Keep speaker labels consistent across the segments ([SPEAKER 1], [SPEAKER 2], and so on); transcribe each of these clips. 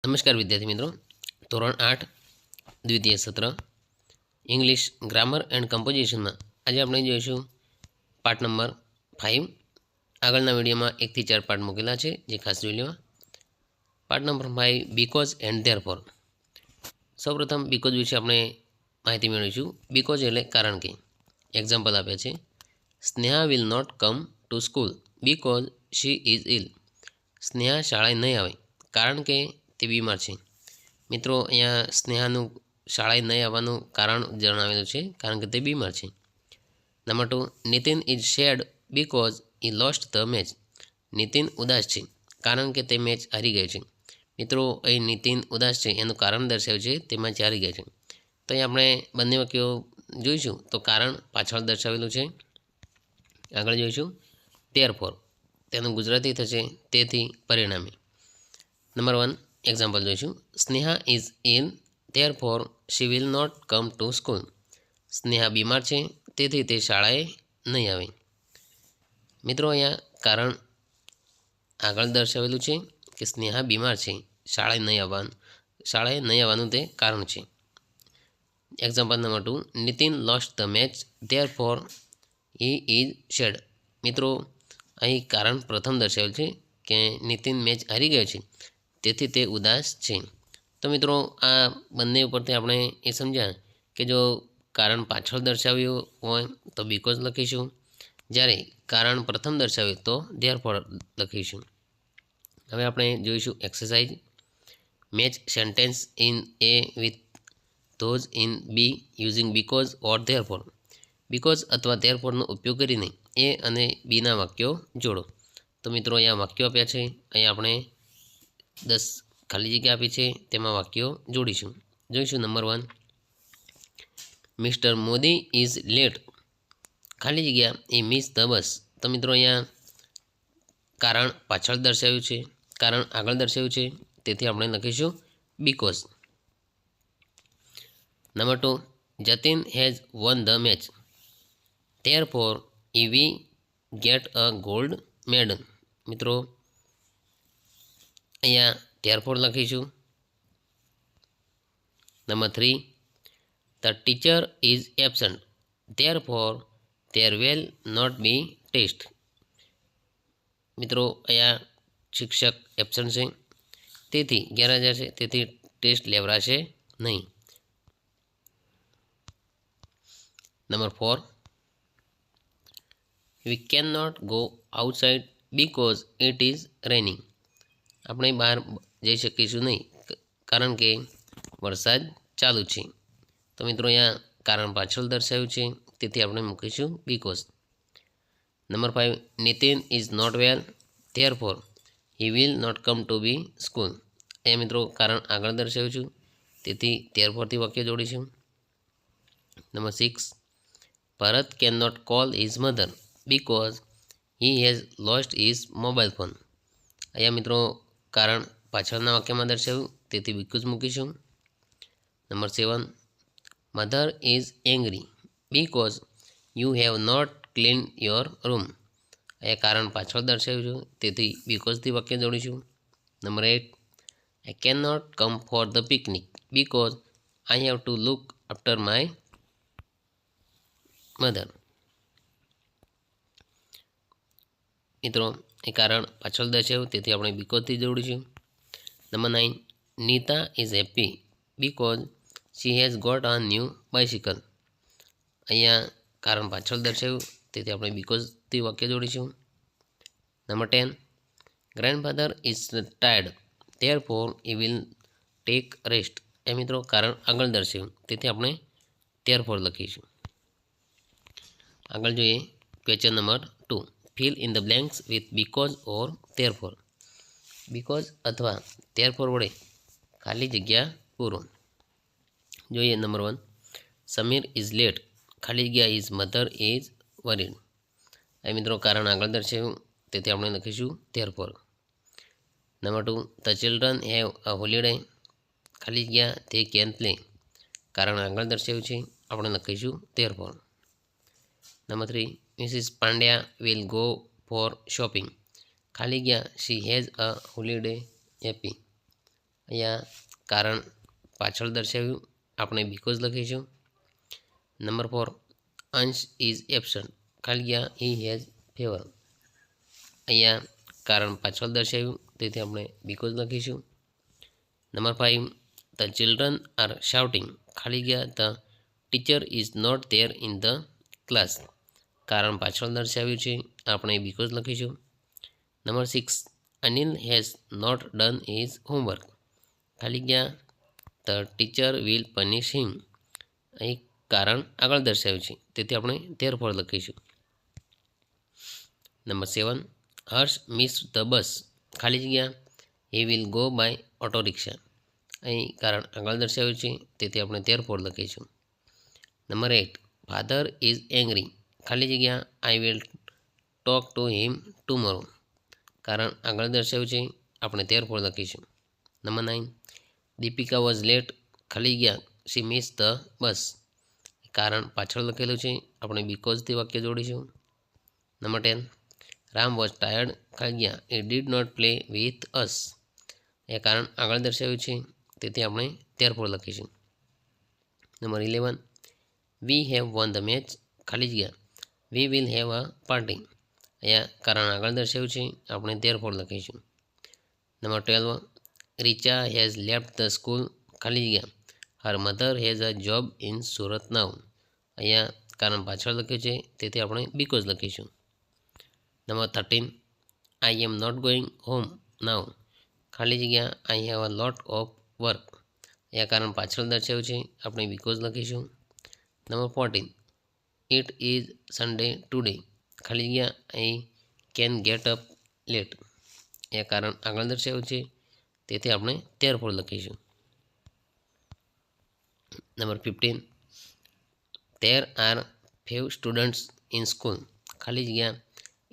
[SPEAKER 1] નમસ્કાર વિદ્યાર્થી મિત્રો, ધોરણ 8 દ્વિતીય સત્ર ઇંગ્લિશ ગ્રામર એન્ડ કમ્પોઝિશનમાં આજે આપણે જોઈશું પાઠ નંબર 5. આગળના વિડીયોમાં 1 થી 4 પાઠ મૂકેલા છે, જે ખાસ જોઈ લેવા. પાઠ નંબર 5 બીકોઝ એન્ડ ધેરફોર. સૌપ્રથમ બીકોઝ વિશે આપણે માહિતી મેળવીશું. બીકોઝ એટલે કારણ કે. એક્ઝામ્પલ આપ્યા છે. Sneha will not come to school because she is ill. Sneha શાળાએ નહીં આવે કારણ કે તે બીમાર છે. મિત્રો, અહીંયા સ્નેહાનું શાળાએ નહીં આવવાનું કારણ જણાવેલું છે, કારણ કે તે બીમાર છે. Number 2, Nitin is sad because he lost the match. Nitin ઉદાસ છે કારણ કે તે મેચ હારી ગયો છે. મિત્રો, અહીં નીતિન ઉદાસ છે એનું કારણ દર્શાવ્યું છે, તે મેચ હારી ગયા છે. તો અહીં આપણે બંને વાક્યો જોઈશું તો કારણ પાછળ દર્શાવેલું છે. આગળ જોઈશું ધેરફોર. તેનું ગુજરાતી થશે તેથી પરિણામે. નંબર 1 એક્ઝામ્પલ જોઈશું. Sneha is ill therefore she will not come to school. Sneha બીમાર છે તેથી તે શાળાએ નહીં આવે. મિત્રો, અહીંયા કારણ આગળ દર્શાવેલું છે કે સ્નેહા બીમાર છે, શાળાએ નહીં આવવાનું તે કારણ છે. Example number 2, Nitin lost the match therefore he is sad. મિત્રો, અહીં કારણ પ્રથમ દર્શાવેલ છે કે નીતિન મેચ હારી ગયો છે તેથી તે ઉદાસ છે. તો મિત્રો, આ બંને ઉપરથી આપણે એ સમજ્યા કે જો કારણ પાછળ દર્શાવ્યું હોય તો બીકોઝ લખીશું, જ્યારે કારણ પ્રથમ દર્શાવ્યું તો ધેરફોર લખીશું. હવે આપણે જોઈશું exercise. Match sentence in A with those in B using because or therefore. Because અથવા ધેરફોરનો ઉપયોગ કરીને એ અને બીના વાક્યો જોડો. તો મિત્રો, અહીંયા વાક્યો આપ્યા છે, અહીંયા આપણે 10 ખાલી જગ્યા આપી છે, તેમાં વાક્યો જોડીશું. જોઈશું number 1, mister Modi is late ખાલી જગ્યા એ મિસ ધ બસ. તો મિત્રો, અહીંયા કારણ પાછળ દર્શાવ્યું છે, કારણ આગળ દર્શાવ્યું છે, તેથી આપણે લખીશું because. Number 2, Jatin has won the match therefore he we get a gold medal. મિત્રો, અહીંયા ધેરફોર લખીશું. Number 3, the teacher is absent therefore there will not be test. મિત્રો, અહીંયા શિક્ષક એબસન્ટ છે તેથી ગેરહાજર છે, તેથી ટેસ્ટ લેવરાશે નહીં. Number 4, we can not go outside because it is raining. આપણે બહાર જઈ શકીશું નહીં કારણ કે વરસાદ ચાલુ છે. તો મિત્રો, અહીંયા કારણ પાછળ દર્શાવ્યું છે, તેથી આપણે મૂકીશું because. Number 5, Nitin is not well therefore he will not come to be school. અહીંયા મિત્રો, કારણ આગળ દર્શાવ્યું છું, તેથી ધેરફોરથી વાક્ય જોડીશું. Number 6, Bharat can not call his mother because he has lost his mobile phone. અહીંયા મિત્રો, કારણ પાછળના વાક્યમાં દર્શાવ્યું, તેથી બીકોઝ મૂકીશું. Number 7, mother is angry because you have not clean your room. અહીંયા કારણ પાછળ દર્શાવ્યું છે, તેથી બીકોઝથી વાક્ય જોડીશું. Number 8, I can not come for the picnic because I have to look after my mother. મિત્રો, એ કારણ પાછળ દર્શાવ્યું, તેથી આપણે બીકોઝથી જોડીશું. Number 9, Nita is happy because she has got a new bicycle. અહીંયા કારણ પાછળ દર્શાવ્યું, તેથી આપણે બીકોઝથી વાક્ય જોડીશું. Number 10, grandfather is tired therefore he will take rest. એ મિત્રો, કારણ આગળ દર્શાવ્યું, તેથી આપણે ધેરફોર લખીશું. આગળ જોઈએ question number 2, fill in the blanks with because or therefore. Because અથવા ધેરફોર વડે ખાલી જગ્યા પૂરો. જોઈએ નંબર 1, સમીર ઇઝ લેટ ખાલી જગ્યા ઇઝ મધર ઇઝ વરીડ. આ મિત્રો, કારણ આગળ દર્શાવ્યું, તેથી આપણે લખીશું therefore. Number 2, the children have a holiday ખાલી જગ્યા તે કેન પ્લે. કારણ આગળ દર્શાવ્યું છે, આપણે લખીશું therefore. Number 3, Mrs Pandya will go for shopping ખાલી જગ્યા she has a holiday happy. અહીંયા કારણ પાછળ દર્શાવ્યું, આપણે બીકોઝ લખીશું. નંબર 4, અંશ ઇઝ એબસન્ટ, ખાલી જગ્યા હી હેઝ ફીવર. અહીંયા કારણ પાછળ દર્શાવ્યું, તેથી આપણે બીકોઝ લખીશું. Number 5, the children are shouting, ખાલી જગ્યા the teacher is not there in the class. કારણ પાછળ દર્શાવ્યું છે, આપણે બીકોઝ લખીશું. Number 6, Anil has not done his homework, ખાલી જગ્યા the teacher will punish him. અહીં કારણ આગળ દર્શાવ્યું છે, તેથી આપણે ધેરફોર લખીશું. Number 7, Harsh miss the bus, ખાલી જગ્યા he will go by auto rickshaw. અહીં કારણ આગળ દર્શાવ્યું છે, તેથી આપણે ધેરફોર લખીશું. નંબર 8, ફાધર ઇઝ એંગ્રી, ખાલી જગ્યા I will talk to him tomorrow. કારણ આગળ દર્શાવ્યું છે, આપણે ધેરફોર લખીશું. નંબર 9, દીપિકા વોઝ લેટ, ખાલી જગ્યા શી મિસ ધ બસ. કારણ પાછળ લખેલું છે, આપણે બીકોઝથી વાક્ય જોડીશું. નંબર 10, રામ વોઝ ટાયર્ડ, ખાલી જગ્યા એ did not play with us. એ કારણ આગળ દર્શાવ્યું છે, તેથી આપણે ધેરફોર લખીશું. Number 11, we have won the match, ખાલી જગ્યા we will have a party. અહીંયા કારણ આગળ દર્શાવ્યું છે, આપણે ધેરફોર લખીશું. Number 12, Richa has left the school, ખાલી જગ્યા her mother has a job in Surat now. અહીંયા કારણ પાછળ લખ્યું છે, તેથી આપણે બીકોઝ લખીશું. Number 13, I M not going home now, ખાલી જગ્યા I have a lot of work. અહીંયા કારણ પાછળ દર્શાવ્યું છે, આપણે બીકોઝ લખીશું. Number 14, it is Sunday today, ખાલી જગ્યા I can get up late. એ કારણ આગળ દર્શાવ્યું છે, તેથી આપણે ધેરફોર લખીશું. Number 15, there are few students in school, ખાલી જગ્યા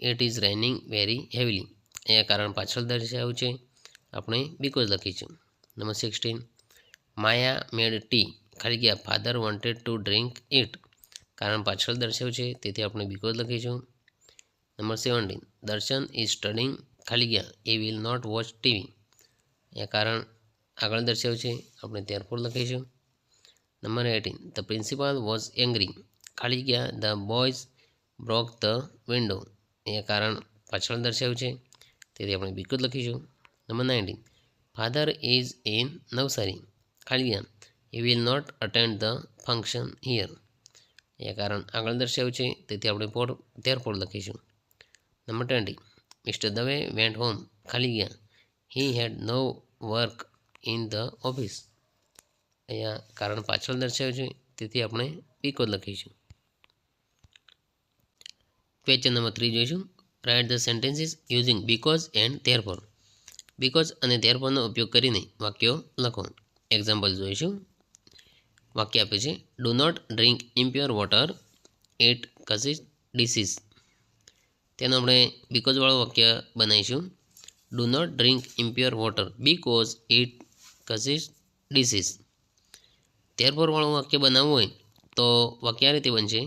[SPEAKER 1] it is raining very heavily. અહીંયા કારણ પાછળ દર્શાવ્યું છે, આપણે બીકોઝ લખીશું. નંબર 16, માયા મેડ ટી, ખાલી જગ્યા father wanted to drink it. કારણ પાછળ દર્શાવ્યું છે, તેથી આપણે બીકોઝ લખીશું. નંબર 17, દર્શન ઇઝ સ્ટડિંગ, ખાલી જગ્યા એ વિલ નોટ વોચ ટીવી. એ કારણ આગળ દર્શાવ્યું છે, આપણે ધેરફોર લખીશું. Number 18, the principal was angry, ખાલી જગ્યા the boys broke the window. એ કારણ પાછળ દર્શાવ્યું છે, તેથી આપણે બીકોઝ લખીશું. Number 19, father is in Navsari, ખાલી જગ્યા he will not attend the function here. એ કારણ આગળ દર્શાવ્યું છે, તેથી આપણે ધેરફોર લખીશું. Number 20, mister Dave went home, ખાલી જગ્યા હી હેડ નો વર્ક ઇન ધ ઓફિસ. અહીંયા કારણ પાછળ દર્શાવ્યું છે, તેથી આપણે બીકોઝ લખીશું. ક્વેશ્ચન નંબર 3 જોઈશું. Write the sentences using because and therefore. Because અને ધેરફોરનો ઉપયોગ કરીને વાક્યો લખો. એક્ઝામ્પલ જોઈશું. વાક્ય આપ્યું છે, do not drink impure water, it causes disease. તેનું આપણે બીકોઝવાળું વાક્ય બનાવીશું. Do not drink impure water because it causes disease. ધેરફોરવાળું વાક્ય બનાવવું હોય તો વાક્ય આ રીતે બનશે,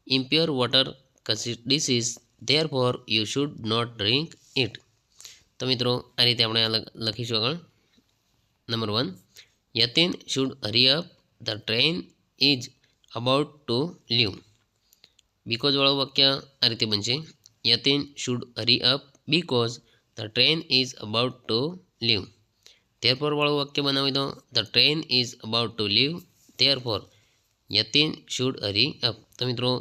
[SPEAKER 1] impure water causes disease, therefore you should not drink it. તો મિત્રો આ રીતે આપણે લખીશું આગળ. Number 1, Yatin should hurry up, the train is about to leave. બીકોઝવાળું વાક્ય આ રીતે બનશે, Yatin should hurry up because the train is about to leave. ધેરફોરવાળું વાક્ય બનાવી દો, the train is about to leave, therefore Yatin should hurry up. તો મિત્રો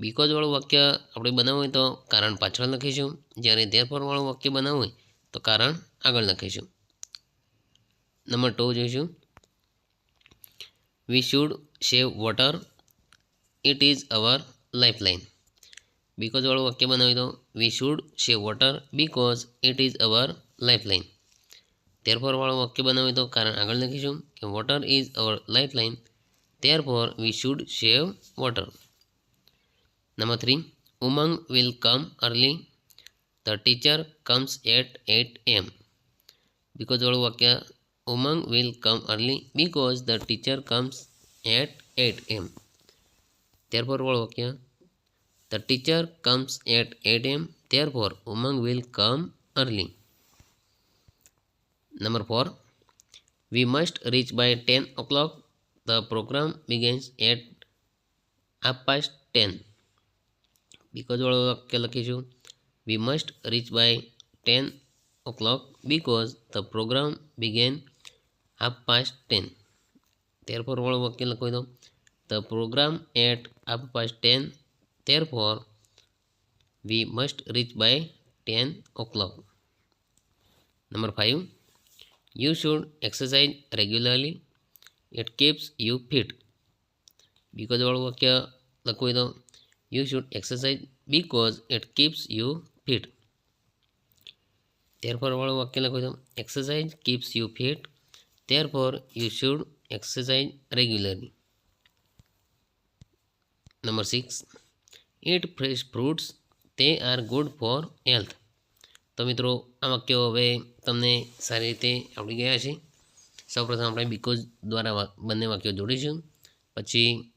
[SPEAKER 1] બીકોઝવાળું વાક્ય આપણે બનાવવું હોય તો કારણ પાછળ લખીશું, જ્યારે ધેરફોરવાળું વાક્ય બનાવવું હોય તો કારણ આગળ લખીશું. નંબર 2 જોઈશું. We should save water, it is our lifeline. બીકોઝવાળું વાક્ય બનાવી દો, we should save water because it is our lifeline. ધેરફોરવાળું વાક્ય બનાવી દો, કારણ આગળ લખીશું કે water is our lifeline, therefore we should save water. Number 3, Umang will come early, the teacher comes at 8 AM. બીકોઝવાળું વાક્ય, Umang will come early because the teacher comes at 8 AM. ધેરફોરવાળું વાક્ય, the teacher comes at 8 AM, therefore Umang will come early. Number 4, we must reach by 10 o'clock. The program begins at 10:30. બીકોઝવાળું વાક્ય લખીશું. We must reach by 10 o'clock because the program began 10:30. therefore વાળું વાક્ય લખી દો. The program at 10:30. therefore we must reach by 10 o'clock. Number 5. You should exercise regularly. It keeps you fit. because વાળું વાક્ય લખી દો. You should exercise because it keeps you fit. therefore વાળું વાક્ય લખી દો. Exercise keeps you fit. therefore you should exercise regularly. Number 6. Eat fresh fruits. They are good for health. તો મિત્રો આ વાક્યો હવે તમને સારી રીતે આવડી ગયા છે. સૌપ્રથમ આપણે બીકોઝ દ્વારા બંને વાક્યો જોડીશું, પછી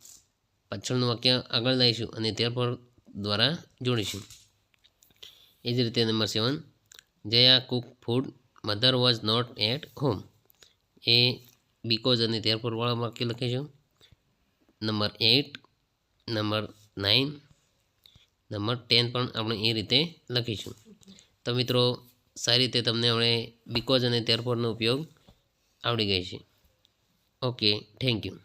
[SPEAKER 1] પાછળનું વાક્ય આગળ લઈશું અને ત્યારપર દ્વારા જોડીશું. એ જ રીતે number 7. Jaya cook food. Mother was not at home. એ બીકોઝ અને ત્યારપર વાળા વાક્ય લખીશું. નંબર 8, નંબર 9, નંબર 10 પણ આપણે એ રીતે લખીશું. તો મિત્રો સારી રીતે તમને આપણે બીકોઝ અને ત્યારપરનો ઉપયોગ આવડી ગઈ છે. Okay, thank you.